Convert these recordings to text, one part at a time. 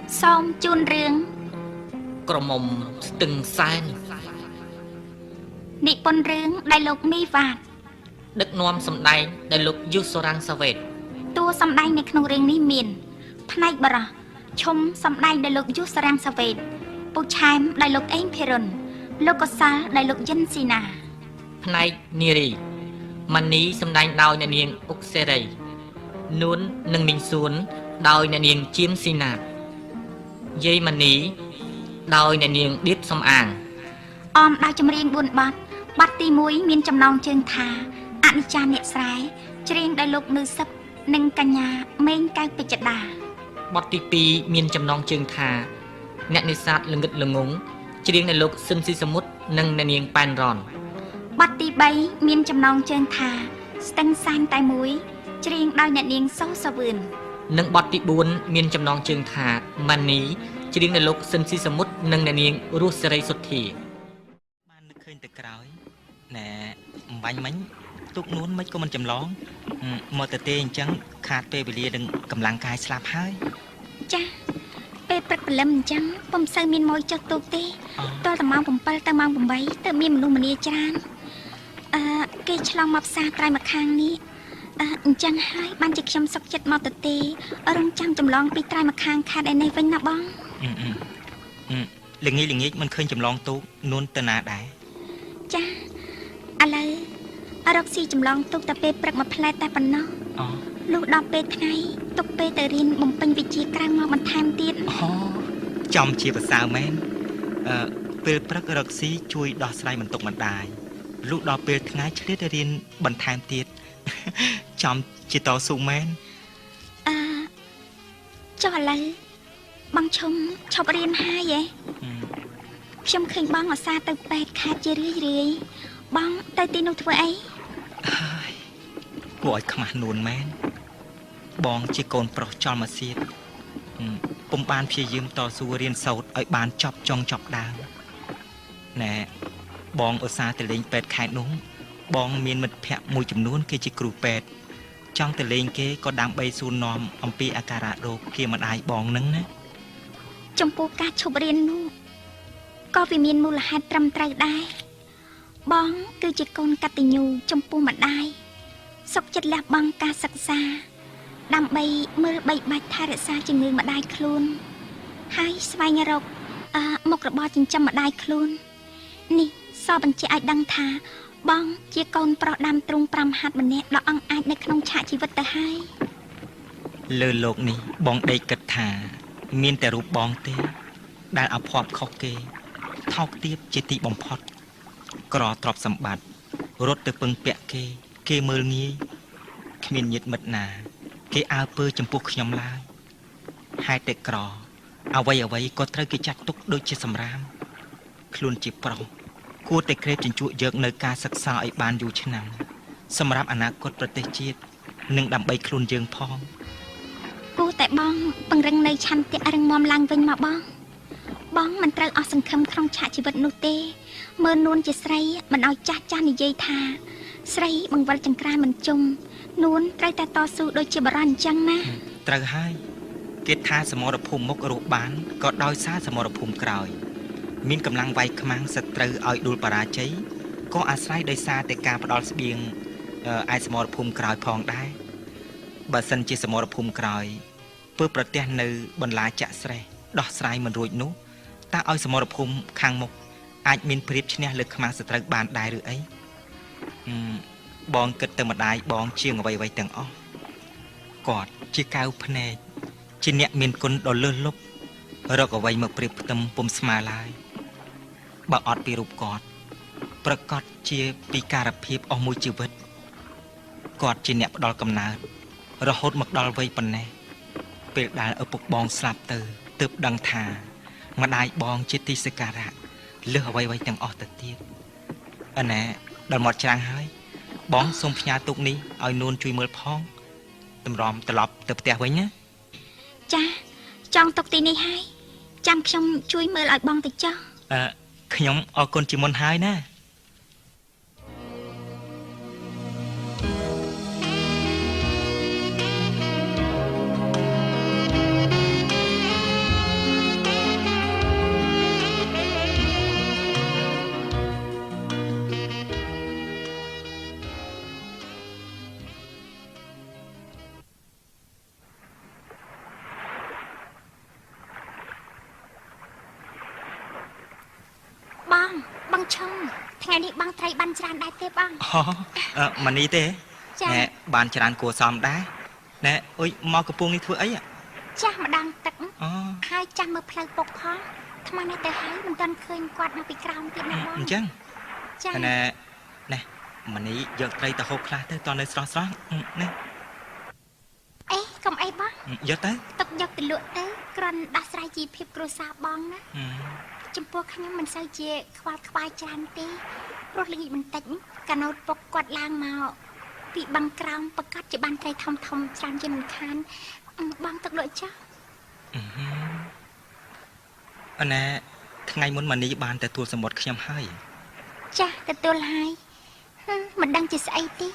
Som chun rương ក្រមុំស្ទឹងសែន និពន្ធរឿងដែលលោកមីវ៉ាត ដឹកនាំសម្ដែងដែលលោកយុសរាំងសាវ៉េត តួសម្ដែងនៅក្នុងរឿងនេះមានផ្នែកបរោះឈុំសម្ដែងដោយលោកយុសរាំងសាវ៉េតពូឆែមដោយលោកអេងភិរុនលោកកសាលដោយលោកយិនស៊ីណា ផ្នែកនារីម៉ានីសម្ដែងដោយអ្នកនាងអុកសេរីនួននិងមីងសួនដោយអ្នកនាងជាមស៊ីណាយាយម៉ានីដោយអ្នកនាងឌៀបសំអាង អមដោយចម្រៀង4បទបទទី1មានចំណងជើងថាអនិច្ចាអ្នកស្រែច្រៀងដោយលោកនឺសឹកនិងកញ្ញាមេងកៅពេជ្ជតា បទទី2មានចំណងជើងថាអ្នកនេសាទល្ងឹតល្ងងច្រៀងដោយលោកស៊ិនស៊ីសមុទ្រនិងអ្នកនាងប៉ែនរ៉ន បទទី3មានចំណងជើងថាស្ទឹងសែនតែមួយច្រៀងដោយអ្នកនាងសូសាវឿន និងបទទី4មានចំណងជើងថាម៉ានីច្រៀងដោយលោកស៊ិនស៊ីសមុទ្រនិងអ្នកនាងរស់សេរីសុទ្ធា បាននឹកឃើញទៅក្រោយណែអំបញ្ញមិញទុកនួនមិនក៏មិនចម្លងមកទៅទេអញ្ចឹងខាតពេលវេលានឹងកម្លាំងកាយស្លាប់ហើយ ចាស់ពេលព្រឹកព្រលឹមអញ្ចឹងពុំសូវមានម៉ួយចុះទូកទេតើតម៉ោង7ទៅម៉ោង8ទៅមានមនុស្សម្នាច្រើនគេឆ្លងមកផ្សារត្រៃមកខាងនេះអញ្ចឹងហើយបានជាខ្ញុំសុកចិត្តមកទៅទេរងចាំចម្លងពីត្រៃមកខាងខេត្តឯនេះវិញណាបង ល្ងាចមិនឃើញចម្លងទូកនួនទៅណាដែរ ចាស់ឥឡូវរកស៊ីចម្លងទូកតែពេលព្រឹកមួយផ្លែតតែប៉ុណ្ណោះលុះដល់ពេលថ្ងៃទុកពេលទៅរៀនបំពេញវិជ្ជាក្រៅមកបន្ថែមទៀត ចំជាប្រសើរមែនពេលព្រឹករកស៊ីជួយដោះស្រាយបន្ទុកបណ្ដាយលុះដល់ពេលថ្ងៃឆ្លៀតទៅរៀនបន្ថែមទៀត ចំជាតស៊ូមែន ចុះឥឡូវបងឈុំឈប់រៀនហើយហ៎ខ្ញុំឃើញបងអាសាទៅពេទ្យខេត្តជារឿយបងទៅទីនោះធ្វើអី ហើយគួរឲ្យខ្មាស់នួនមែនបងជាកូនប្រុសចលមកសៀតពុំបានព្យាយាមតស៊ូរៀនសូត្រឲ្យបានចប់ចុងចប់ដើមណែបងឧស្សាហ៍ទៅលេងពេទ្យខេត្តនោះបងមានមិត្តភ័ក្តិមួយចំនួនគេជាគ្រូពេទ្យចង់ទៅលេងគេក៏ដើម្បីសួរនាំអំពីអាការៈរោគគេម្ដាយបងនឹងណា ចំពោះការឈប់រៀននោះក៏វាមានមូលហេតុត្រឹមត្រូវដែរបងគឺជាកូនកតញ្ញូចំពោះម្ដាយសុខចិត្តលះបង់ការសិក្សាដើម្បីមើលបីបាច់ថែរក្សាជំងឺម្ដាយខ្លួនហើយស្វែងរកមុខរបរចិញ្ចឹមម្ដាយខ្លួននេះសបញ្ជាក់ឲ្យដឹងថាបងជាកូនប្រុសដាំទ្រូង5ហាត់ម្នាក់ដ៏អង្អាចនៅក្នុងឆាកជីវិតទៅហើយ លើលោកនេះបងដេកគិតថាមានតែរូបបងទេដែលអភ័ព្វខុសគេថោកទាបជាទីបំផុតក្រទ្រព្យសម្បត្តិរត់ទៅពឹងពាក់គេមើលងាយគ្មានញាតិមិត្តណាគេអើពើចំពោះខ្ញុំឡើយហេតុតែក្រអ្វីក៏ត្រូវគេចាត់ទុកដូចជាសម្រាមខ្លួនជាប្រុសគួរតែក្រេបជញ្ជក់យកនៅការសិក្សាឲ្យបានយូរឆ្នាំសម្រាប់អនាគតប្រទេសជាតិនិងដើម្បីខ្លួនយើងផង គួរតែបងពង្រឹងនៅឆន្ទៈរឹងមាំឡើងវិញមកបងមិនត្រូវអស់សង្ឃឹមក្នុងឆាកជីវិតនោះទេមើលនួនជាស្រីមិនឲ្យចាស់និយាយថាស្រីបង្វិលចង្ក្រានមិនជុំនួនត្រូវតែតស៊ូដូចជាបរិញ្ញអញ្ចឹងណាត្រូវហើយគេថាសមរភូមិមុខរស់បានក៏ដោយសារសមរភូមិក្រោយមានកម្លាំងវាយខ្មាំងសត្រូវឲ្យដួលបរាជ័យក៏អាស្រ័យដោយសារតែការផ្ដាល់ស្បៀងឯសមរភូមិក្រោយផងដែរបើសិនជាសមរភូមិក្រោយពើប្រទះនៅបន្លាចាក់ស្រេះដោះស្រាយមិនរួចនោះតើឲ្យសមរភូមិខាងមុខអាចមានព្រៀបឈ្នះលើខ្មាំងសត្រូវបានដែរឬអីបងគិតទៅម្ដាយបងជាងអ្វីទាំងអស់គាត់ជាកៅភ្នែកជាអ្នកមានគុណដ៏លើសលប់រកអ្វីមកព្រៀបផ្ទឹមពុំស្មើឡើយបើអត់ពីរូបគាត់ប្រកាសជាពីការភាពអស់មួយជីវិតគាត់ជាអ្នកផ្ដល់កំណើតរហូតមកដល់វ័យប៉ុណ្ណេះពេលដែលឪពុកបងស្លាប់ទៅទើបដឹងថាម្ដាយបងជាទីសក្ការៈលើសអ្វីទាំងអស់ទៅទៀតអណែដល់មកច្រាំងហើយបងសូមផ្ញើទុកនេះឲ្យនួនជួយមើលផងតម្រាំត្រឡប់ទៅផ្ទះវិញណាចាចង់ទុកទីនេះហើយចាំខ្ញុំជួយមើលឲ្យបងទៅចុះខ្ញុំអរគុណជាមុនហើយណា អ ឈឹងថ្ងៃនេះបងត្រីបានច្រើនដែរទេបង អូម៉ានីទេ ចា ណែបានច្រើនគួរសមដែរណែអុយមកកំពង់នេះធ្វើអី ចាស់ម្ដងទឹក អូ ហើយចាំមើលផ្លូវពុកផងថ្មនេះទៅហើយមិនទាន់ឃើញគាត់នៅពីក្រោមទៀតណាបង អញ្ចឹង ចា ណែម៉ានីយកត្រីទៅហូបខ្លះទៅតនៅស្រស់ស្រស់ណែ អេកុំអីបង យកទៅ ទុកយកទៅលក់ទៅគ្រាន់ដោះស្រាយជីវភាពគ្រួសារបងណាចំពោះខ្ញុំមិនសូវជាខ្វល់ខ្វាយច្រើនទេព្រោះល្ងាចបន្តិចកាណូតពុកគាត់ឡើងមកពីបឹងក្រោមប្រកាសជាបានត្រីធំច្រើនជាងមិនខានបងទុកលក់ចុះ ណែថ្ងៃមុនម៉ានីបានទទួលសម្បត្តិខ្ញុំហើយ ចាស់ទទួលហើយមិនដឹងជាស្អីទេ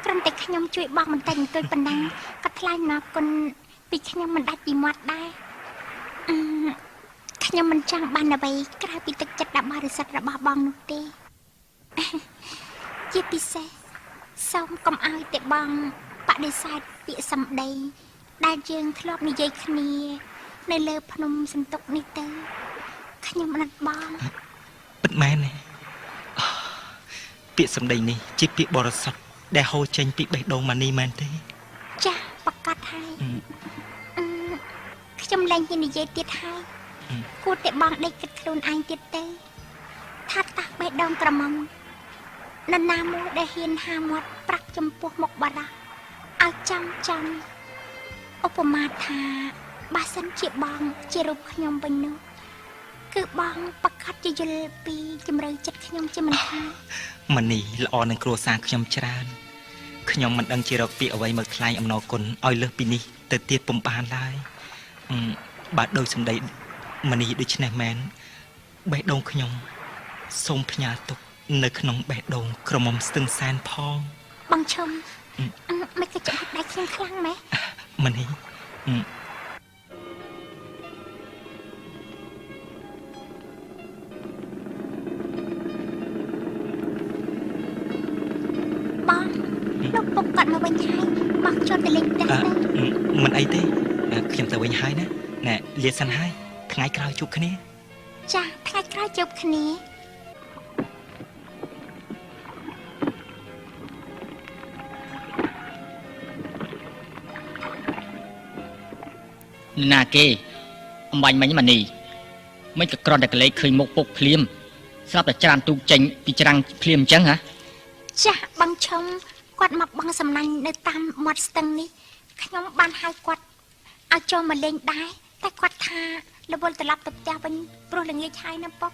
គ្រាន់តែខ្ញុំជួយបងបន្តិចបន្តួចប៉ុណ្ណឹងក៏ថ្លែងមកគុណពីខ្ញុំមិនដាច់ពីមាត់ដែរខ្ញុំមិនចង់បានអ្វីក្រៅពីទឹកចិត្តដ៏បរិសុទ្ធរបស់បងនោះទេជាពិសេសសូមកុំឲ្យតែបងបដិសេធពាក្យសម្ដីដែលយើងធ្លាប់និយាយគ្នានៅលើភ្នំសន្ទុកនេះទៅខ្ញុំអត់បង ពិតមែនទេពាក្យសម្ដីនេះជាពាក្យបរិសុទ្ធដែលហូរចេញពីបេះដូងម៉ានីមែនទេ ចាស់ប្រកាសហើយខ្ញុំលែងហ៊ាននិយាយទៀតហើយគួរតែបងដេកគិតខ្លួនឯងទៀតទៅថាតះបេះដូងក្រមុំនរណាមួយដែលហ៊ានហាមាត់ប្រាក់ចំពោះមុខបារោះឲ្យចាំឧបមាថាបើសិនជាបងជារូបខ្ញុំវិញនោះគឺបងប្រកាសជាយល់ពីជំរឿចិត្តខ្ញុំជាមិនខាន ម៉ានីល្អនឹងគ្រួសារខ្ញុំច្រើនខ្ញុំមិនដឹងជារកពាក្យអ្វីមកថ្លែងអំណរគុណឲ្យលើសពីនេះទៅទៀតពុំបានឡើយបាទដោយសម្ដីម៉ានីដូច្នេះមែនបេះដូងខ្ញុំសូមផ្ញើទុកនៅក្នុងបេះដូងក្រមុំស្ទឹងសែនផង បងឈុំមិនក៏ចាប់ដៃខ្ញុំខ្លាំងម៉េះ ម៉ានី បងលោកពុកគាត់មកវិញហើយបងចូលទៅលេងផ្ទះទៅ មិនអីទេខ្ញុំទៅវិញហើយណាណែលាសិនហើយថ្ងៃក្រោយជួបគ្នា ចាថ្ងៃក្រោយជួបគ្នា ណាគេអំបញ្ញមិញម៉ានីមិនក៏ក្រន់តែកលេចឃើញមុខពុកភ្លាមស្រាប់តែច្រានទូកចេញពីច្រាំងភ្លាមអញ្ចឹងហ៎ ចាបងឈុំគាត់មកបងសំណាញ់នៅតាមមាត់ស្ទឹងនេះខ្ញុំបានហៅគាត់ឲ្យចូលមកលេងដែរតែគាត់ថារវល់ត្រឡប់ទៅផ្ទះវិញព្រោះល្ងាចហើយណាពុក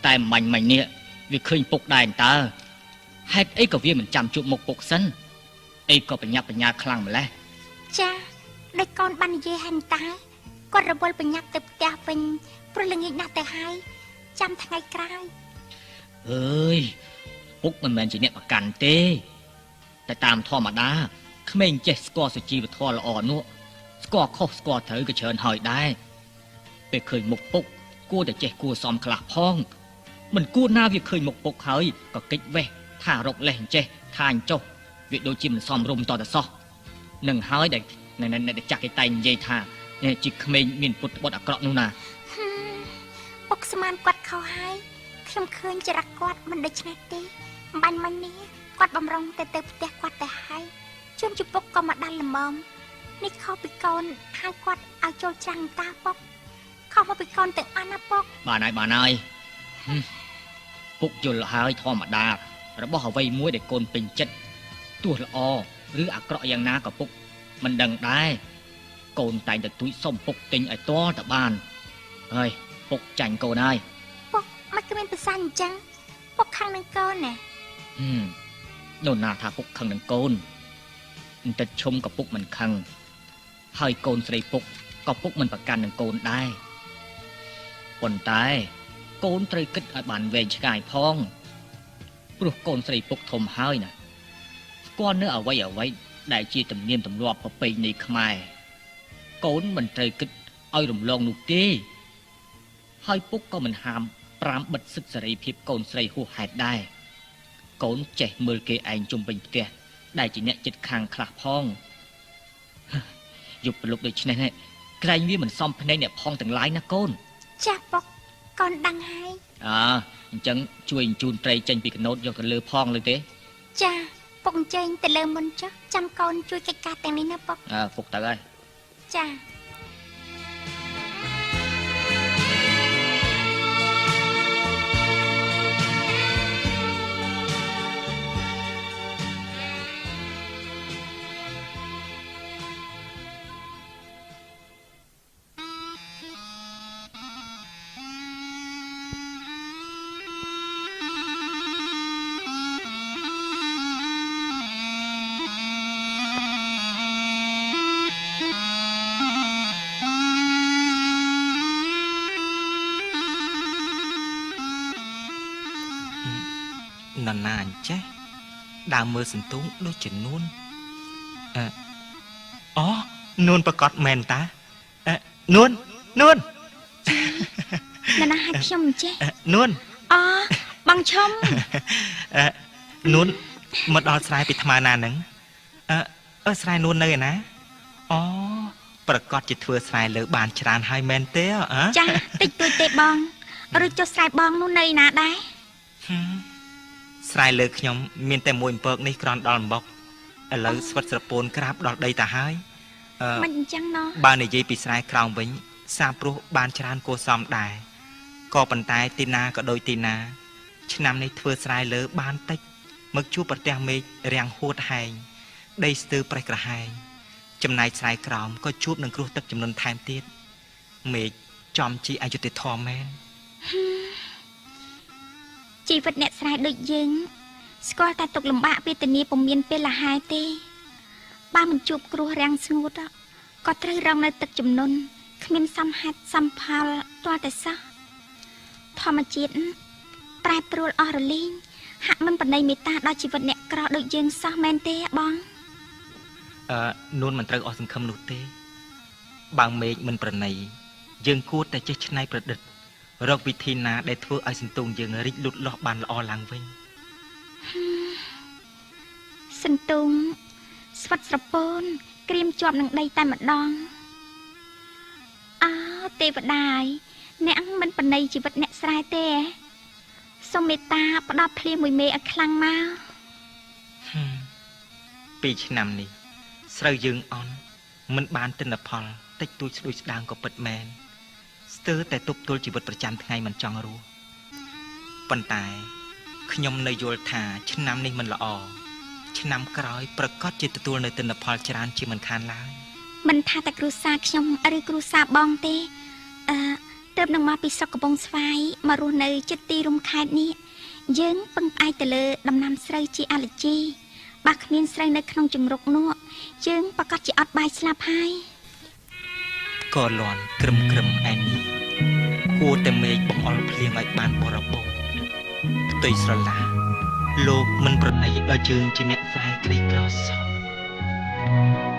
តែអំបញ្ញមិញនេះវាឃើញពុកដែរតើហេតុអីក៏វាមិនចាំជួបមុខពុកសិនអីក៏បញ្ញាប់បញ្ញាខ្លាំងម្ល៉េះ ចាដោយកូនបាននិយាយហើយតើគាត់រវល់ប្រញាប់ទៅផ្ទះវិញព្រោះល្ងាចណាស់ទៅហើយចាំថ្ងៃក្រោយ អើយពុកមិនមែនជាអ្នកប្រកាន់ទេតែតាមធម្មតាក្មេងចេះស្គាល់សុជីវធម៌ល្អនោះស្គាល់ខុសស្គាល់ត្រូវក៏ច្រើនហើយដែរពេលឃើញមុខពុកគួរតែចេះគួរសមខ្លះផងមិនគួរណាវាឃើញមុខពុកហើយក៏កិច្ចវេះថារកលេះអញ្ចេះថាអញ្ចុះវាដូចជាមិនសមរម្យតតែសោះនឹងហើយដែលអ្នកចាស់គេតែងនិយាយថាជាក្មេងមានពុតត្បុតអាក្រក់នោះណា ពុកស្មានគាត់ខុសហើយខ្ញុំឃើញចរិតគាត់មិនដូច្នេះទេបាញ់មិញនេះគាត់បំរុងទៅផ្ទះគាត់ទៅហើយជួនជពុកក៏មកដល់ល្មមនេះខុសពីកូនហៅគាត់ឲ្យចូលច្រាំងតាពុកខុសមកពីកូនទាំងអស់ណាពុក បានហើយពុកយល់ហើយធម្មតារបស់អ្វីមួយដែលកូនពេញចិត្តទោះល្អឬអាក្រក់យ៉ាងណាក៏ពុកមិនដឹងដែរកូនតែងតែទួយសុំពុកទិញឲ្យទាល់តែបានហើយពុកចាញ់កូនហើយ ពុកមិនគ្មានប្រសាអញ្ចឹងពុកខឹងនឹងកូនណា នោះណាថាពុកខឹងនឹងកូនបន្តិចឈុំក៏ពុកមិនខឹងហើយកូនស្រីពុកក៏ពុកមិនប្រកាន់នឹងកូនដែរប៉ុន្តែកូនត្រូវគិតឲ្យបានវែងឆ្ងាយផងព្រោះកូនស្រីពុកធំហើយណាស្គាល់នៅអ្វីដែលជាទំនៀមទម្លាប់ប្រពៃណីខ្មែរកូនមិនត្រូវគិតឲ្យរំលងនោះទេហើយពុកក៏មិនហាមប្រាំបិទសិទ្ធិសេរីភាពកូនស្រីហួសហេតុដែរកូនចេះមើលគេឯងជុំវិញផ្ទះដែលជាអ្នកចិត្តខាងខ្លះផងយប់ប្រលប់ដូចនេះក្រែងវាមិនសមភ្នែកអ្នកផងទាំងឡាយណាកូន ចាស់ពុកក កូនដឹងហើយ អញ្ចឹងជួយជូនត្រីចេញពីកណូតយកទៅលើផងលើទេ ចាពុកអញ្ជើញទៅលើមុនចុះចាំកូនជួយកិច្ចការទាំងនេះណាពុក ពុកទៅហើយ ចា នរណាអញ្ចេះដើរមើលសន្ទូងដូចជានួនអូនួនប្រកាសមែនតានួន ណ៎ណាឲ្យខ្ញុំអញ្ចេះ នួន អូបងឈុំ នួនមកដល់ស្រែពីថ្មណាហ្នឹងស្រែនួននៅឯណាអូប្រកាសជាធ្វើស្រែលើបានច្រើនហើយមែនទេចាតិចតួចទេបងឬចុះស្រែបងនោះនៅណាដែរ ស្រែលើខ្ញុំមានតែមួយអំពើកនេះក្រនដល់អំបុកឥឡូវស្វិតស្រពូនក្រាបដល់ដីតាហើយមិនអញ្ចឹងណោះ បើនិយាយពីស្រែក្រោមវិញសាព្រោះបានច្រើនគួរសមដែរក៏ប៉ុន្តែទីណាក៏ដូចទីណាឆ្នាំនេះធ្វើស្រែលើបានតិចមកជួបប្រទះមេឃរាំងហួតហែងដីស្ទើរប្រេះក្រហែងចំណែកស្រែក្រោមក៏ជួបនឹងគ្រោះទឹកចំនួនថែមទៀតមេឃចំជីអយុធធម៌មែន ជីវិតអ្នកស្រែដូចយើងស្គាល់តែទុកលំបាកវេទនាពុំមានពេលលះហើយទេបើមិនជួបគ្រោះរាំងស្ងួតក៏ត្រូវរងនៅទឹកជំនន់គ្មានសំហេតុសំផលទាល់តែសោះធម្មជាតិប្រែប្រួលអស់រលីងហាក់មិនបណ្ដៃមេត្តាដល់ជីវិតអ្នកក្រដូចយើងសោះមែនទេបងនួនមិនត្រូវអស់សង្ឃឹមនោះទេបើមេឃមិនប្រណីយើងគួរតែចេះច្នៃប្រឌិតរកវិធីណាដែលធ្វើឲ្យសន្ទូងយើងរីកលូតលាស់បានល្អឡើងវិញ សន្ទូងស្វិតស្រពូនក្រៀមជាប់នឹងដីតែម្ដងទេវតាអ្នកមិនបណៃជីវិតអ្នកស្រែទេសូមមេត្តាផ្ដល់ភ្លៀងមួយមេឲ្យខ្លាំងមក2ឆ្នាំនេះស្រូវយើងអន់មិនបានទិន្នផលតិចតួចស្ដួយស្ដាងក៏ពិតមែនស្ទើរតែទប់ទល់ជីវិតប្រចាំថ្ងៃមិនចង់រស់ប៉ុន្តែខ្ញុំនៅយល់ថាឆ្នាំនេះមិនល្អឆ្នាំក្រោយប្រកាសជាទទួលនៅទិន្នផលច្រើនជាមិនខានឡើយមិនថាតែគ្រូសាខ្ញុំឬគ្រូសាបងទេទើបនឹងមកពីស្រុកកំពង់ស្វាយមករស់នៅជិតទីរួមខេត្តនេះយើងពឹងផ្អែកទៅលើដំណាំស្រូវជាអាឡែជីបើគ្មានស្រូវនៅក្នុងជំរុកនោះយើងប្រកាសជាអត់បាយស្លាប់ហើយក៏លន់ក្រឹមឯនេះគួរតែមេឃបង្អុរភ្លៀងឲ្យបានបរិបូរណ៍ផ្ទៃស្រឡាលោកមិនប្រណីឲ្យយើងជាអ្នកស្រែក្រីក្រសោះ